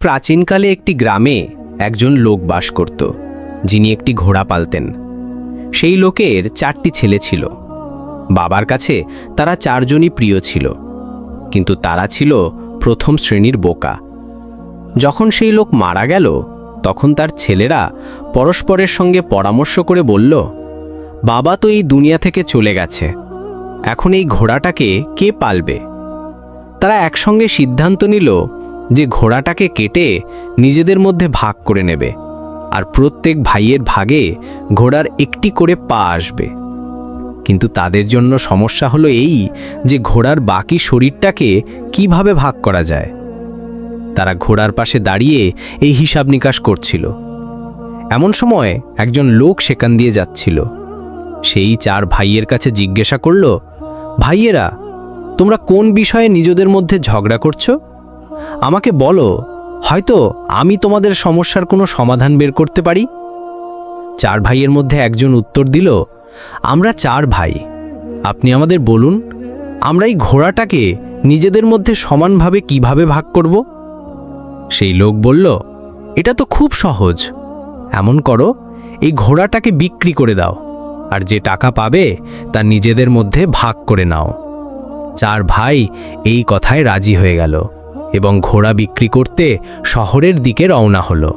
প্রাচীনকালে একটি গ্রামে একজন লোক বাস করত, যিনি একটি ঘোড়া পালতেন। সেই লোকের 4টি ছেলে ছিল। বাবার কাছে তারা 4জনই প্রিয় ছিল, কিন্তু তারা ছিল প্রথম শ্রেণীর বোকা। যখন সেই লোক মারা গেল, তখন তার ছেলেরা পরস্পরের সঙ্গে পরামর্শ করে বলল, বাবা তো এই দুনিয়া থেকে চলে গেছে, এখন এই ঘোড়াটাকে কে পালবে? তারা একসঙ্গে সিদ্ধান্ত নিল যে ঘোড়াটাকে কেটে নিজেদের মধ্যে ভাগ করে নেবে, আর প্রত্যেক ভাইয়ের ভাগে ঘোড়ার একটি করে পা আসবে। কিন্তু তাদের জন্য সমস্যা হলো এই যে ঘোড়ার বাকি শরীরটাকে কিভাবে ভাগ করা যায়। তারা ঘোড়ার পাশে দাঁড়িয়ে এই হিসাব নিকাশ করছিল। এমন সময় একজন লোক সেখান দিয়ে যাচ্ছিল। সেই 4 ভাইয়ের কাছে জিজ্ঞাসা করল, ভাইয়েরা, তোমরা কোন বিষয়ে নিজেদের মধ্যে ঝগড়া করছো? আমাকে বলো, হয়তো আমি তোমাদের সমস্যার কোনো সমাধান বের করতে পারি। 4 ভাইয়ের মধ্যে একজন উত্তর দিল, আমরা 4 ভাই, আপনি আমাদের বলুন, আমরা এই ঘোড়াটাকে নিজেদের মধ্যে সমানভাবে কিভাবে ভাগ করব? সেই লোক বলল, এটা তো খুব সহজ। এমন করো, এই ঘোড়াটাকে বিক্রি করে দাও, আর যে টাকা পাবে তা নিজেদের মধ্যে ভাগ করে নাও। 4 ভাই এই কথায় রাজি হয়ে গেল এবং ঘোড়া বিক্রি করতে শহরের দিকে রওনা হলো।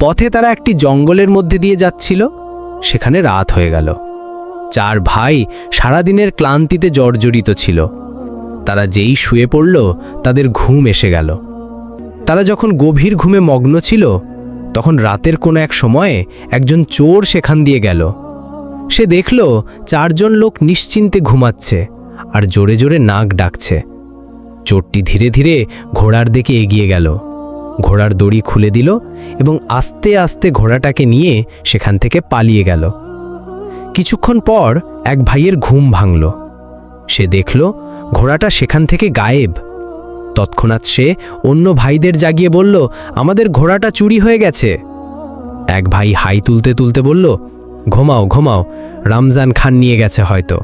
পথে তারা একটি জঙ্গলের মধ্যে দিয়ে যাচ্ছিল। সেখানে রাত হয়ে গেল। 4 ভাই সারাদিনের ক্লান্তিতে জর্জরিত ছিল। তারা যেই শুয়ে পড়ল, তাদের ঘুম এসে গেল। তারা যখন গভীর ঘুমে মগ্ন ছিল, তখন রাতের কোনো এক সময়ে একজন চোর সেখান দিয়ে গেল। সে দেখল 4 জন লোক নিশ্চিন্তে ঘুমাচ্ছে আর জোরে জোরে নাক ডাকছে। চোরটি ধীরে ধীরে ঘোড়ার দিকে এগিয়ে গেল, ঘোড়ার দড়ি খুলে দিল এবং আস্তে আস্তে ঘোড়াটাকে নিয়ে সেখান থেকে পালিয়ে গেল। কিছুক্ষণ পর এক ভাইয়ের ঘুম ভাঙল। সে দেখল ঘোড়াটা সেখান থেকে গায়েব। তৎক্ষণাৎ সে অন্য ভাইদের জাগিয়ে বলল, আমাদের ঘোড়াটা চুরি হয়ে গেছে। এক ভাই হাই তুলতে তুলতে বলল, ঘুমাও ঘুমাও, রমজান খান নিয়ে গেছে, হয়তো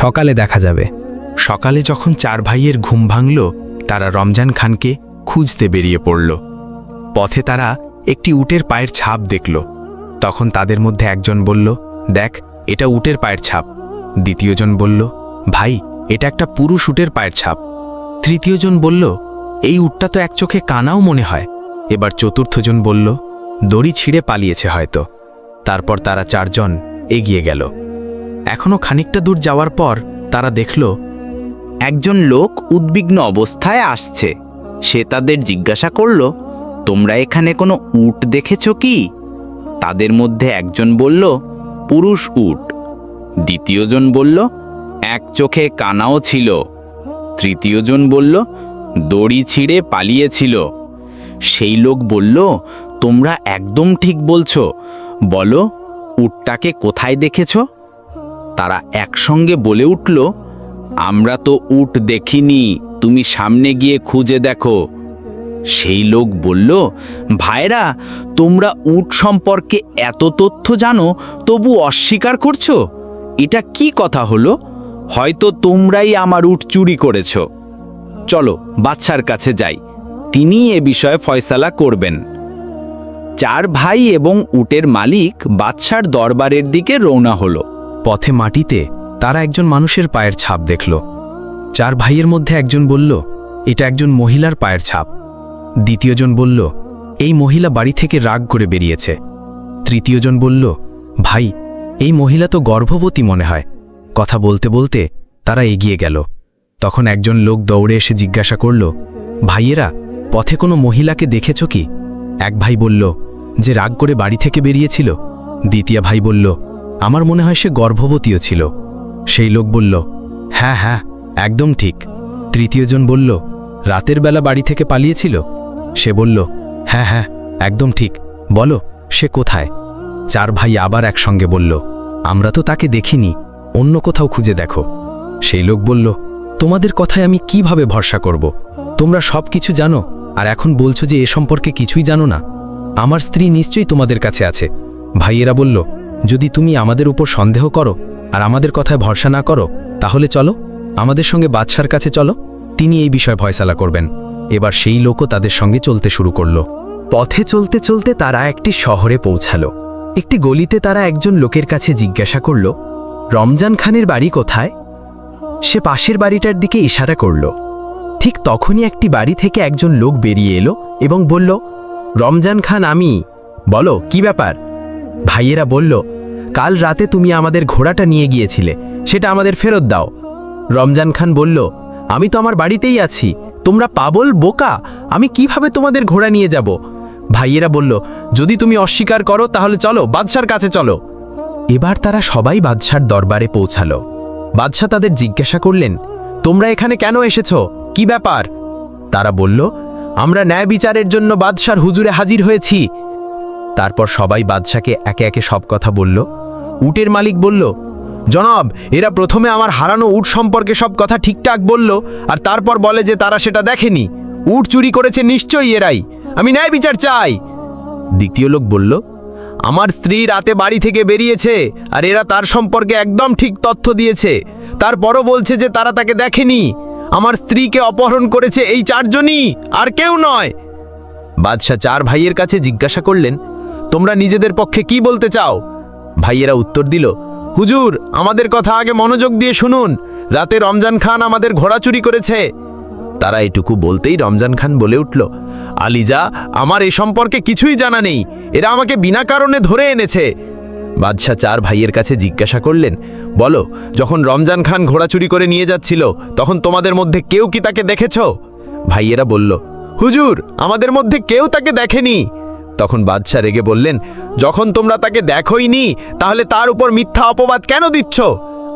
সকালে দেখা যাবে। সকালে যখন 4 ভাইয়ের ঘুম ভাঙল, তারা রমজান খানকে খুঁজতে বেরিয়ে পড়ল। পথে তারা একটি উটের পায়ের ছাপ দেখল। তখন তাদের মধ্যে একজন বলল, দেখ, এটা উটের পায়ের ছাপ। দ্বিতীয়জন বলল, ভাই, এটা একটা পুরুষ উটের পায়ের ছাপ। তৃতীয়জন বলল, এই উটটা তো এক চোখে কানাও মনে হয়। এবার চতুর্থজন বলল, দড়ি ছিঁড়ে পালিয়েছে হয়তো। তারপর তারা 4 জন এগিয়ে গেল। এখনও খানিকটা দূর যাওয়ার পর তারা দেখল একজন লোক উদ্বিগ্ন অবস্থায় আসছে। সে তাদের জিজ্ঞাসা করল, তোমরা এখানে কোনো উট দেখেছ কি? তাদের মধ্যে একজন বলল, পুরুষ উট। দ্বিতীয়জন বলল, এক চোখে কানাও ছিল। তৃতীয়জন বলল, দড়ি ছিঁড়ে পালিয়েছিল। সেই লোক বলল, তোমরা একদম ঠিক বলছো, বলো উটটাকে কোথায় দেখেছ? তারা একসঙ্গে বলে উঠল, আমরা তো উট দেখিনি, তুমি সামনে গিয়ে খুঁজে দেখো। সেই লোক বলল, ভাইরা, তোমরা উট সম্পর্কে এত তথ্য জানো, তবু অস্বীকার করছো? এটা কি কথা হলো? হয়তো তোমরাই আমার উট চুরি করেছ। চলো বাদশার কাছে যাই, তিনি এ বিষয়ে ফয়সালা করবেন। 4 ভাই এবং উটের মালিক বাদশার দরবারের দিকে রওনা হলো। পথে মাটিতে তারা একজন মানুষের পায়ের ছাপ দেখল। 4 ভাইয়ের মধ্যে একজন বলল, এটা একজন মহিলার পায়ের ছাপ। দ্বিতীয়জন বলল, এই মহিলা বাড়ি থেকে রাগ করে বেরিয়েছে। তৃতীয়জন বলল, ভাই, এই মহিলা তো গর্ভবতী মনে হয়। কথা বলতে বলতে তারা এগিয়ে গেল। তখন একজন লোক দৌড়ে এসে জিজ্ঞাসা করল, ভাইয়েরা, পথে কোনো মহিলাকে দেখেছ কি? এক ভাই বলল, যে রাগ করে বাড়ি থেকে বেরিয়েছিল। দ্বিতীয় ভাই বলল, আমার মনে হয় সে গর্ভবতীও ছিল। সেই লোক বলল, হ্যাঁ হ্যাঁ, একদম ঠিক। তৃতীয়জন বলল, রাতের বেলা বাড়ি থেকে পালিয়েছিল। সে বলল, হ্যাঁ হ্যাঁ, একদম ঠিক, বলো সে কোথায়? 4 ভাই আবার একসঙ্গে বলল, আমরা তো তাকে দেখিনি, অন্য কোথাও খুঁজে দেখো। সেই লোক বলল, তোমাদের কথায় আমি কিভাবে ভরসা করব? তোমরা সব কিছু জানো, আর এখন বলছো যে এ সম্পর্কে কিছুই জানো না। আমার স্ত্রী নিশ্চয়ই তোমাদের কাছে আছে। ভাইয়েরা বলল, যদি তুমি আমাদের উপর সন্দেহ করো আর আমাদের কথায় ভরসা না করো, তাহলে চলো আমাদের সঙ্গে বাদশার কাছে চলো, তিনি এই বিষয়ে ফয়সালা করবেন। এবার সেই লোকও তাদের সঙ্গে চলতে শুরু করলো। পথে চলতে চলতে তারা একটি শহরে পৌঁছালো। একটি গলিতে তারা একজন লোকের কাছে জিজ্ঞাসা করল, রমজান খানের বাড়ি কোথায়? সে পাশের বাড়িটার দিকে ইশারা করল। ঠিক তখনই একটি বাড়ি থেকে একজন লোক বেরিয়ে এলো এবং বলল, রমজান খান আমি। বলো, কি ব্যাপার? ভাইয়েরা বলল, কাল রাতে তুমি আমাদের ঘোড়াটা নিয়ে গিয়েছিলে, সেটা আমাদের ফেরত দাও। রমজান খান বলল, আমি তো আমার বাড়িতেই আছি, তোমরা পাগল বোকা, আমি কিভাবে তোমাদের ঘোড়া নিয়ে যাব? ভাইয়েরা বলল, যদি তুমি অস্বীকার করো তাহলে চলো, বাদশার কাছে চলো। এবার তারা সবাই বাদশার দরবারে পৌঁছালো। বাদশা তাদের জিজ্ঞাসা করলেন, তোমরা এখানে কেন এসেছো, কি ব্যাপার? তারা বলল, আমরা ন্যায় বিচারের জন্য বাদশার হুজুরে হাজির হয়েছি। তারপর সবাই বাদশাকে একে একে সব কথা বলল। উটের মালিক বলল, জনাব, এরা প্রথমে আমার হারানো উট সম্পর্কে সব কথা ঠিকঠাক বলল, আর তারপর বলে যে তারা সেটা দেখেনি। উট চুরি করেছে নিশ্চয়ই এরাই, আমি ন্যায় বিচার চাই। দ্বিতীয় লোক বলল, আমার স্ত্রী রাতে বাড়ি থেকে বেরিয়েছে আর এরা তার সম্পর্কে একদম ঠিক তথ্য দিয়েছে, তারপরও বলছে যে তারা তাকে দেখেনি। আমার স্ত্রীকে অপহরণ করেছে এই চারজনই, আর কেউ নয়। বাদশা চার ভাইয়ের কাছে জিজ্ঞাসা করলেন, তোমরা নিজেদের পক্ষে কি বলতে চাও? ভাইয়েরা উত্তর দিল, হুজুর, আমাদের কথা আগে মনোযোগ দিয়ে শুনুন, রাতে রমজান খান আমাদের ঘোড়া চুরি করেছে। তারা এটুকু বলতেই রমজান খান বলে উঠল, আলিজা, আমার এ সম্পর্কে কিছুই জানা নেই, এরা আমাকে বিনা কারণে ধরে এনেছে। বাদশা চার ভাইয়ের কাছে জিজ্ঞাসা করলেন, বলো, যখন রমজান খান ঘোড়া চুরি করে নিয়ে যাচ্ছিল তখন তোমাদের মধ্যে কেউ কি তাকে দেখেছ? ভাইয়েরা বলল, হুজুর, আমাদের মধ্যে কেউ তাকে দেখেনি। তখন বাদশা রেগে বললেন, যখন তোমরা তাকে দেখোইনি তাহলে তার উপর মিথ্যা অপবাদ কেন দিচ্ছ?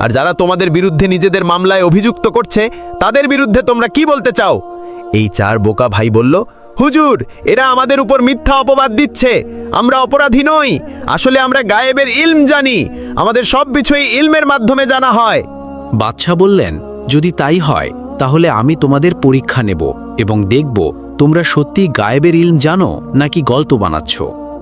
আর যারা তোমাদের বিরুদ্ধে নিজেদের মামলায় অভিযুক্ত করছে তাদের বিরুদ্ধে তোমরা কি বলতে চাও? এই চার বোকা ভাই বলল, হুজুর, এরা আমাদের উপর মিথ্যা অপবাদ দিচ্ছে, আমরা অপরাধী নই, আসলে আমরা গায়েবের ইলম জানি, আমাদের সব কিছুই ইলমের মাধ্যমে জানা হয়। বাদশা বললেন, যদি তাই হয় তাহলে আমি তোমাদের পরীক্ষা নেব এবং দেখব তোমরা সত্যি গায়েবের ইলম জানো নাকি গল্প বানাচ্ছ।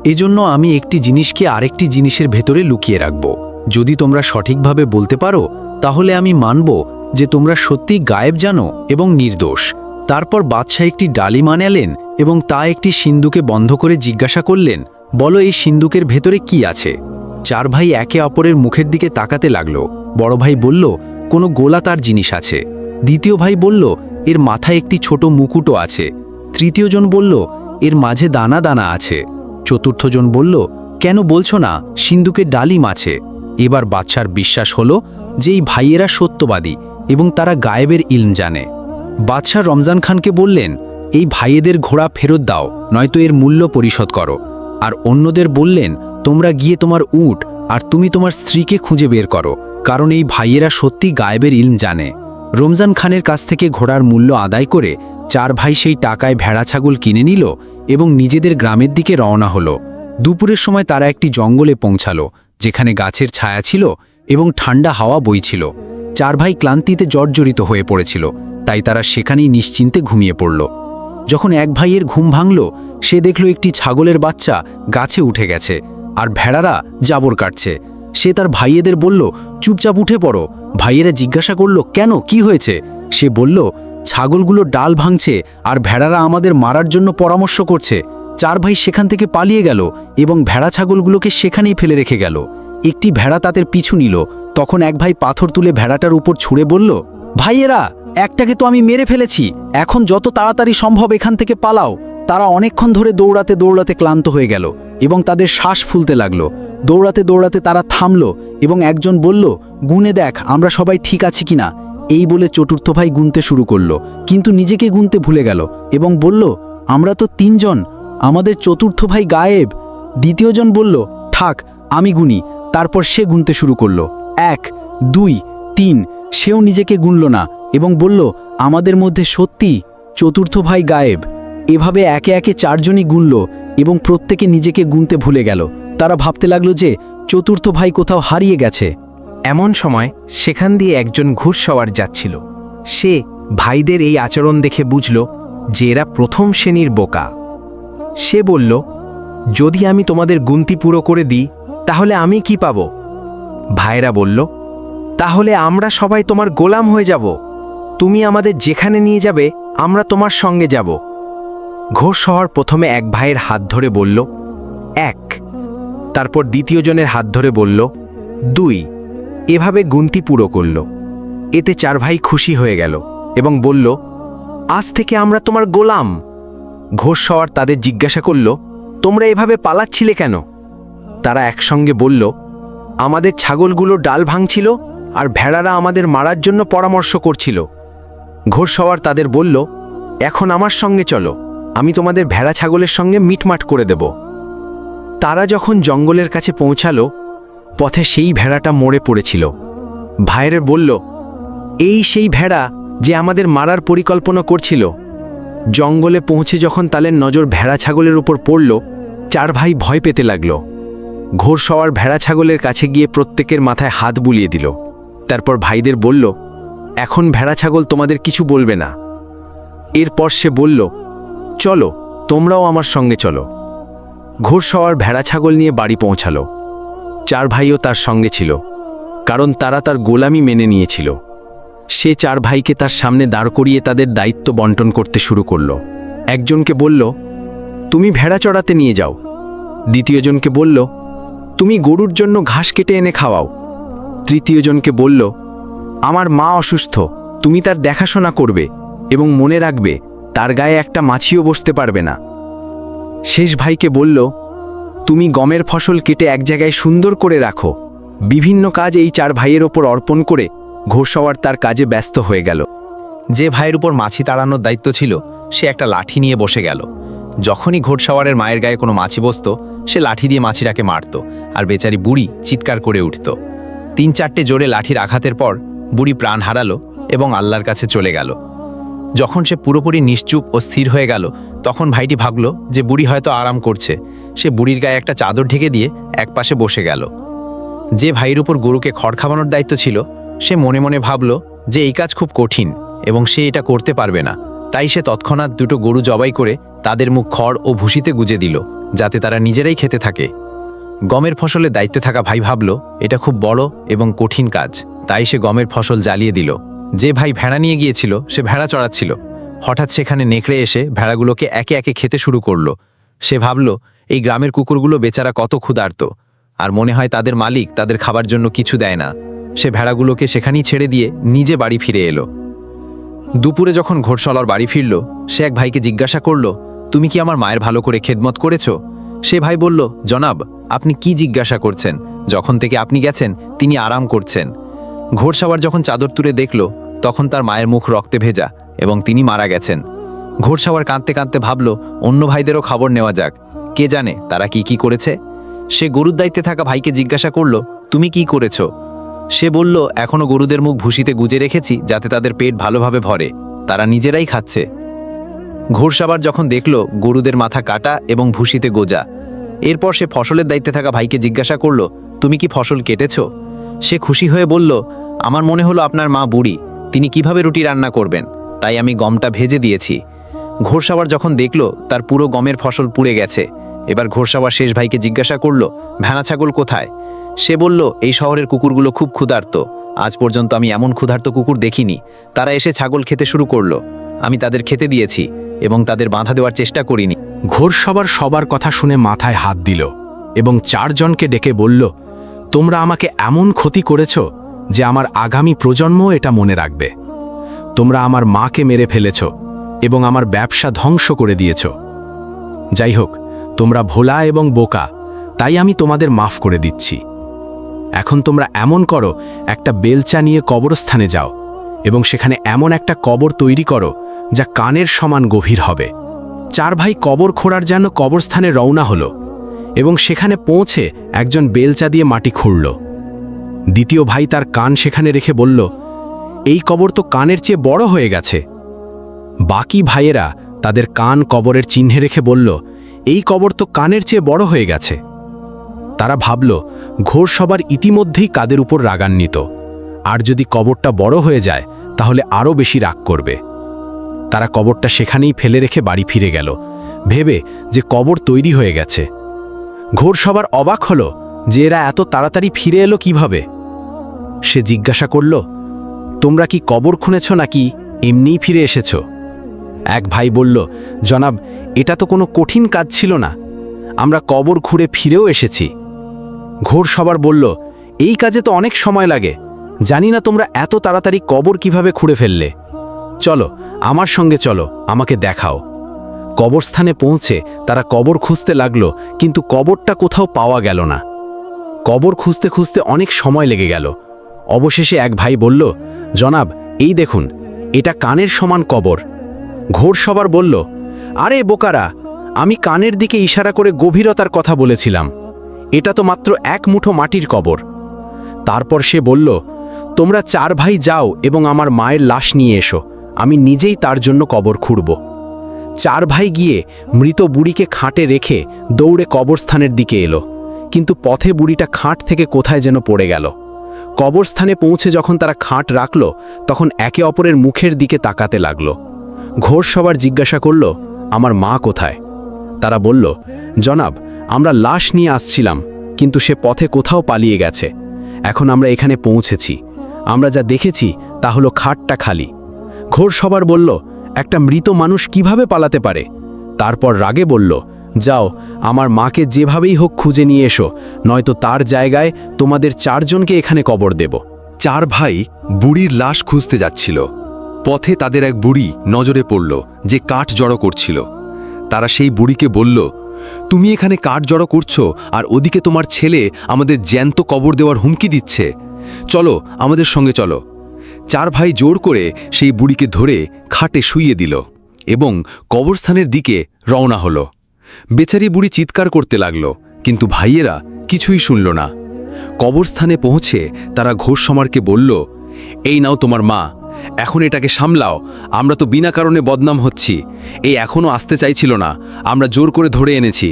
এজন্য আমি একটি জিনিসকে আরেকটি জিনিসের ভেতরে লুকিয়ে রাখব। যদি তোমরা সঠিকভাবে বলতে পারো তাহলে আমি মানব যে তোমরা সত্যি গায়েব জানো এবং নির্দোষ। তারপর বাদশাহ একটি ডালিম আনালেন এবং তা একটি সিন্দুকে বন্ধ করে জিজ্ঞাসা করলেন, বলো, এই সিন্দুকের ভেতরে কি আছে? চার ভাই একে অপরের মুখের দিকে তাকাতে লাগলো। বড় ভাই বলল, কোনো গোলাকার জিনিস আছে। দ্বিতীয় ভাই বলল, এর মাথায় একটি ছোট মুকুটও আছে। তৃতীয়জন বলল, এর মাঝে দানা দানা আছে। চতুর্থজন বলল, কেন বলছো না, সিন্দুকে ডালিম আছে। এবার বাদশার বিশ্বাস হলো যে এই ভাইয়েরা সত্যবাদী এবং তারা গায়েবের ইলম জানে। বাদশাহ রমজান খানকে বললেন, এই ভাইয়েদের ঘোড়া ফেরত দাও, নয়তো এর মূল্য পরিশোধ করো। আর অন্যদের বললেন, তোমরা গিয়ে তোমার উট আর তুমি তোমার স্ত্রীকে খুঁজে বের করো, কারণ এই ভাইয়েরা সত্যি গায়েবের ইলম জানে। রমজান খানের কাছ থেকে ঘোড়ার মূল্য আদায় করে চার ভাই সেই টাকায় ভেড়া ছাগল কিনে নিল এবং নিজেদের গ্রামের দিকে রওনা হলো। দুপুরের সময় তারা একটি জঙ্গলে পৌঁছালো, যেখানে গাছের ছায়া ছিল এবং ঠান্ডা হাওয়া বইছিল। চার ভাই ক্লান্তিতে জর্জরিত হয়ে পড়েছিল, তাই তারা সেখানেই নিশ্চিন্তে ঘুমিয়ে পড়ল। যখন এক ভাইয়ের ঘুম ভাঙল, সে দেখল একটি ছাগলের বাচ্চা গাছে উঠে গেছে আর ভেড়ারা জাবর কাটছে। সে তার ভাইয়েদের বলল, চুপচাপ উঠে পড়ো। ভাইয়েরা জিজ্ঞাসা করল, কেন, কি হয়েছে? সে বলল, ছাগলগুলো ডাল ভাঙছে আর ভেড়ারা আমাদের মারার জন্য পরামর্শ করছে। চার ভাই সেখান থেকে পালিয়ে গেল এবং ভেড়া ছাগলগুলোকে সেখানেই ফেলে রেখে গেল। একটি ভেড়া তাদের পিছু নিল। তখন এক ভাই পাথর তুলে ভেড়াটার উপর ছুঁড়ে বলল, ভাইয়েরা, একটাকে তো আমি মেরে ফেলেছি, এখন যত তাড়াতাড়ি সম্ভব এখান থেকে পালাও। তারা অনেকক্ষণ ধরে দৌড়াতে দৌড়াতে ক্লান্ত হয়ে গেল এবং তাদের শ্বাস ফুলতে লাগলো। দৌড়াতে দৌড়াতে তারা থামল এবং একজন বলল, গুনে দেখ আমরা সবাই ঠিক আছি কিনা। এই বলে চতুর্থ ভাই গুনতে শুরু করলো, কিন্তু নিজেকে গুনতে ভুলে গেল এবং বলল, আমরা তো তিনজন, আমাদের চতুর্থ ভাই গায়েব। দ্বিতীয়জন বলল, থাক, আমি গুনি। তারপর সে গুনতে শুরু করলো, 1, 2, 3। সেও নিজেকে গুনল না এবং বলল, আমাদের মধ্যে সত্যি চতুর্থ ভাই গায়েব। এভাবে একে একে চারজনই গুনল এবং প্রত্যেকে নিজেকে গুনতে ভুলে গেল। তারা ভাবতে লাগলো যে চতুর্থ ভাই কোথাও হারিয়ে গেছে। এমন সময় সেখান দিয়ে একজন ঘুড়সওয়ার যাচ্ছিল। সে ভাইদের এই আচরণ দেখে বুঝল যে এরা প্রথম শ্রেণীর বোকা। সে বলল, যদি আমি তোমাদের গুনতি পুরো করে দিই তাহলে আমি কি পাব? ভাইরা বলল, তাহলে আমরা সবাই তোমার গোলাম হয়ে যাব। তুমি আমাদের যেখানে নিয়ে যাবে আমরা তোমার সঙ্গে যাব। ঘোড়সওয়ার প্রথমে এক ভাইয়ের হাত ধরে বলল 1, তারপর দ্বিতীয় জনের হাত ধরে বলল 2, এভাবে গুনতি পুরো করল। এতে 4 ভাই খুশি হয়ে গেল এবং বলল, আজ থেকে আমরা তোমার গোলাম। ঘোড়সওয়ার তাদের জিজ্ঞাসা করল, তোমরা এভাবে পালাচ্ছিলে কেন? তারা একসঙ্গে বলল, আমাদের ছাগলগুলো ডাল ভাঙছিল আর ভেড়ারা আমাদের মারার জন্য পরামর্শ করছিল। ঘোড়সওয়ার তাদের বলল, এখন আমার সঙ্গে চলো, আমি তোমাদের ভেড়া ছাগলের সঙ্গে মিটমাট করে দেব। তারা যখন জঙ্গলের কাছে পৌঁছালো, পথে সেই ভেড়াটা মরে পড়েছিল। ভাইয়ের বলল, এই সেই ভেড়া যে আমাদের মারার পরিকল্পনা করছিল। জঙ্গলে পৌঁছে যখন তাদের নজর ভেড়া ছাগলের উপর পড়ল, 4 ভাই ভয় পেতে লাগল। ঘোড়সওয়ার ভেড়া ছাগলের কাছে গিয়ে প্রত্যেকের মাথায় হাত বুলিয়ে দিল। তারপর ভাইদের বলল, এখন ভেড়া ছাগল তোমাদের কিছু বলবে না। এরপর সে বলল, চলো, তোমরাও আমার সঙ্গে চলো। ঘোড়সওয়ার ভেড়া ছাগল নিয়ে বাড়ি পৌঁছালো। 4 ভাইও তার সঙ্গে ছিল, কারণ তারা তার গোলামি মেনে নিয়েছিল। সে 4 ভাইকে তার সামনে দাঁড় করিয়ে তাদের দায়িত্ব বন্টন করতে শুরু করল। একজনকে বলল, তুমি ভেড়া চড়াতে নিয়ে যাও। দ্বিতীয়জনকে বলল, তুমি গরুর জন্য ঘাস কেটে এনে খাওয়াও। তৃতীয়জনকে বলল, আমার মা অসুস্থ, তুমি তার দেখাশোনা করবে এবং মনে রাখবে তার গায়ে একটা মাছিও বসতে পারবে না। শেষ ভাইকে বলল, তুমি গমের ফসল কেটে এক জায়গায় সুন্দর করে রাখো। বিভিন্ন কাজ এই 4 ভাইয়ের ওপর অর্পণ করে ঘোড়সওয়ার তার কাজে ব্যস্ত হয়ে গেল। যে ভাইয়ের উপর মাছি তাড়ানোর দায়িত্ব ছিল, সে একটা লাঠি নিয়ে বসে গেল। যখনই ঘোড়সওয়ারের মায়ের গায়ে কোনো মাছি বসত, সে লাঠি দিয়ে মাছিটাকে মারত, আর বেচারি বুড়ি চিৎকার করে উঠত। 3-4টে জোরে লাঠির আঘাতের পর বুড়ি প্রাণ হারালো এবং আল্লাহর কাছে চলে গেল। যখন সে পুরোপুরি নিশ্চুপ ও স্থির হয়ে গেল, তখন ভাইটি ভাবল যে বুড়ি হয়তো আরাম করছে। সে বুড়ির গায়ে একটা চাদর ঢেকে দিয়ে একপাশে বসে গেল। যে ভাইয়ের উপর গরুকে খড় খাওয়ানোর দায়িত্ব ছিল, সে মনে মনে ভাবল যে এই কাজ খুব কঠিন এবং সে এটা করতে পারবে না। তাই সে তৎক্ষণাৎ 2টো গরু জবাই করে তাদের মুখ খড় ও ভুসিতে গুজে দিল, যাতে তারা নিজেরাই খেতে থাকে। গমের ফসলের দায়িত্বে থাকা ভাই ভাবল এটা খুব বড় এবং কঠিন কাজ, তাই সে গমের ফসল জ্বালিয়ে দিল। যে ভাই ভেড়া নিয়ে গিয়েছিল, সে ভেড়া চড়াচ্ছিল। হঠাৎ সেখানে নেকড়ে এসে ভেড়াগুলোকে একে একে খেতে শুরু করল। সে ভাবল এই গ্রামের কুকুরগুলো বেচারা কত ক্ষুধার্ত, আর মনে হয় তাদের মালিক তাদের খাবার জন্য কিছু দেয় না। সে ভেড়াগুলোকে সেখানেই ছেড়ে দিয়ে নিজে বাড়ি ফিরে এলো। দুপুরে যখন ঘোড়সওয়ার বাড়ি ফিরল, সে এক ভাইকে জিজ্ঞাসা করল, তুমি কি আমার মায়ের ভালো করে খেদমত করেছ? সে ভাই বলল, জনাব, আপনি কি জিজ্ঞাসা করছেন? যখন থেকে আপনি গেছেন তিনি আরাম করছেন। ঘোড়সওয়ার যখন চাদর তুলে দেখল, তখন তার মায়ের মুখ রক্তে ভেজা এবং তিনি মারা গেছেন। ঘোড়সওয়ার কাঁদতে কাঁদতে ভাবল অন্য ভাইদেরও খবর নেওয়া যাক, কে জানে তারা কি কি করেছে। সে গরুর দায়িত্বে থাকা ভাইকে জিজ্ঞাসা করল, তুমি কি করেছ? সে বলল, এখনো গরুদের মুখ ভুসিতে গুজে রেখেছি, যাতে তাদের পেট ভালোভাবে ভরে, তারা নিজেরাই খাচ্ছে। ঘোড়সওয়ার যখন দেখল গরুদের মাথা কাটা এবং ভুসিতে গোজা, এরপর সে ফসলের দায়িত্বে থাকা ভাইকে জিজ্ঞাসা করল, তুমি কি ফসল কেটেছ? সে খুশি হয়ে বলল, আমার মনে হলো আপনার মা বুড়ি, তিনি কিভাবে রুটি রান্না করবেন, তাই আমি গমটা ভেজে দিয়েছি। ঘোড়সওয়ার যখন দেখল তার পুরো গমের ফসল পুড়ে গেছে, এবার ঘোড়সওয়ার শেষ ভাইকে জিজ্ঞাসা করল, ভেড়া ছাগল কোথায়? সে বলল, এই শহরের কুকুরগুলো খুব ক্ষুধার্ত, আজ পর্যন্ত আমি এমন ক্ষুধার্ত কুকুর দেখিনি। তারা এসে ছাগল খেতে শুরু করলো, আমি তাদের খেতে দিয়েছি এবং তাদের বাধা দেওয়ার চেষ্টা করিনি। ঘোড়সওয়ার সবার কথা শুনে মাথায় হাত দিল এবং 4 জনকে ডেকে বলল, তোমরা আমাকে এমন ক্ষতি করেছ যে আমার আগামী প্রজন্ম এটা মনে রাখবে। তোমরা আমার মাকে মেরে ফেলেছ এবং আমার ব্যবসা ধ্বংস করে দিয়েছ। যাই হোক, তোমরা ভোলা এবং বোকা, তাই আমি তোমাদের মাফ করে দিচ্ছি। এখন তোমরা এমন করো, একটা বেলচা নিয়ে কবরস্থানে যাও এবং সেখানে এমন একটা কবর তৈরি করো যা কানের সমান গভীর হবে। 4 ভাই কবর খোঁড়ার জন্য কবরস্থানে রওনা হলো এবং সেখানে পৌঁছে একজন বেলচা দিয়ে মাটি খুঁড়ল। দ্বিতীয় ভাই তার কান সেখানে রেখে বলল, এই কবর তো কানের চেয়ে বড় হয়ে গেছে। বাকি ভাইয়েরা তাদের কান কবরের চিহ্নে রেখে বলল, এই কবর তো কানের চেয়ে বড় হয়ে গেছে। তারা ভাবল ঘোড়সওয়ার ইতিমধ্যেই কাদের উপর রাগান্বিত, আর যদি কবরটা বড় হয়ে যায় তাহলে আরও বেশি রাগ করবে। তারা কবরটা সেখানেই ফেলে রেখে বাড়ি ফিরে গেল, ভেবে যে কবর তৈরি হয়ে গেছে। ঘোড়সওয়ার অবাক হলো যে এরা এত তাড়াতাড়ি ফিরে এলো কিভাবে। সে জিজ্ঞাসা করল, তোমরা কি কবর খুঁড়েছ নাকি এমনিই ফিরে এসেছ? এক ভাই বলল, জনাব, এটা তো কোনো কঠিন কাজ ছিল না, আমরা কবর খুঁড়ে ফিরেও এসেছি। ঘোড়সওয়ার বলল, এই কাজে তো অনেক সময় লাগে, জানি না তোমরা এত তাড়াতাড়ি কবর কিভাবে খুঁড়ে ফেললে। চলো, আমার সঙ্গে চলো, আমাকে দেখাও। কবরস্থানে পৌঁছে তারা কবর খুঁজতে লাগলো, কিন্তু কবরটা কোথাও পাওয়া গেল না। কবর খুঁজতে খুঁজতে অনেক সময় লেগে গেল। অবশেষে এক ভাই বলল, জনাব, এই দেখুন, এটা কানের সমান কবর। ঘোড়সওয়ার বলল, আরে বোকারা, আমি কানের দিকে ইশারা করে গভীরতার কথা বলেছিলাম, এটা তো মাত্র এক মুঠো মাটির কবর। তারপর সে বলল, তোমরা 4 ভাই যাও এবং আমার মায়ের লাশ নিয়ে এসো, আমি নিজেই তার জন্য কবর খুঁড়ব। 4 ভাই গিয়ে মৃত বুড়িকে খাটে রেখে দৌড়ে কবরস্থানের দিকে এলো, কিন্তু পথে বুড়িটা খাট থেকে কোথায় যেন পড়ে গেল। কবরস্থানে পৌঁছে যখন তারা খাট রাখল, তখন একে অপরের মুখের দিকে তাকাতে লাগল। ঘোড়সওয়ার জিজ্ঞাসা করল, আমার মা কোথায়? তারা বলল, জনাব, আমরা লাশ নিয়ে আসছিলাম, কিন্তু সে পথে কোথাও পালিয়ে গেছে। এখন আমরা এখানে পৌঁছেছি, আমরা যা দেখেছি তা হলো খাটটা খালি। ঘোড়সওয়ার বলল, একটা মৃত মানুষ কিভাবে পালাতে পারে? তারপর রাগে বলল, যাও, আমার মাকে যেভাবেই হোক খুঁজে নিয়ে এসো, নয়তো তার জায়গায় তোমাদের 4 জনকে এখানে কবর দেব। 4 ভাই বুড়ির লাশ খুঁজতে যাচ্ছিল। পথে তাদের এক বুড়ি নজরে পড়ল যে কাঠ জড়ো করছিল। তারা সেই বুড়িকে বলল, তুমি এখানে কাঠ জড়ো করছো আর ওদিকে তোমার ছেলে আমাদের জ্যান্ত কবর দেওয়ার হুমকি দিচ্ছে, চলো আমাদের সঙ্গে চলো। 4 ভাই জোর করে সেই বুড়িকে ধরে খাটে শুইয়ে দিল এবং কবরস্থানের দিকে রওনা হলো। বেচারি বুড়ি চিৎকার করতে লাগল, কিন্তু ভাইয়েরা কিছুই শুনল না। কবরস্থানে পৌঁছে তারা ঘোড়সওয়ারকে বলল, এই নাও তোমার মা, এখন এটাকে সামলাও, আমরা তো বিনা কারণে বদনাম হচ্ছি, এই এখনও আসতে চাইছিল না, আমরা জোর করে ধরে এনেছি।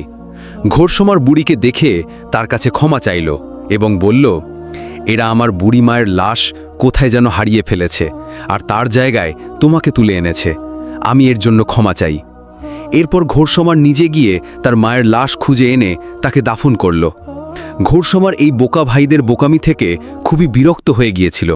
ঘোড়সওয়ার বুড়িকে দেখে তার কাছে ক্ষমা চাইল এবং বলল, এরা আমার বুড়ি মায়ের লাশ কোথায় যেন হারিয়ে ফেলেছে আর তার জায়গায় তোমাকে তুলে এনেছে, আমি এর জন্য ক্ষমা চাই। এরপর ঘোড়সওয়ার নিজে গিয়ে তার মায়ের লাশ খুঁজে এনে তাকে দাফন করল। ঘোড়সওয়ার এই বোকা ভাইদের বোকামি থেকে খুবই বিরক্ত হয়ে গিয়েছিল।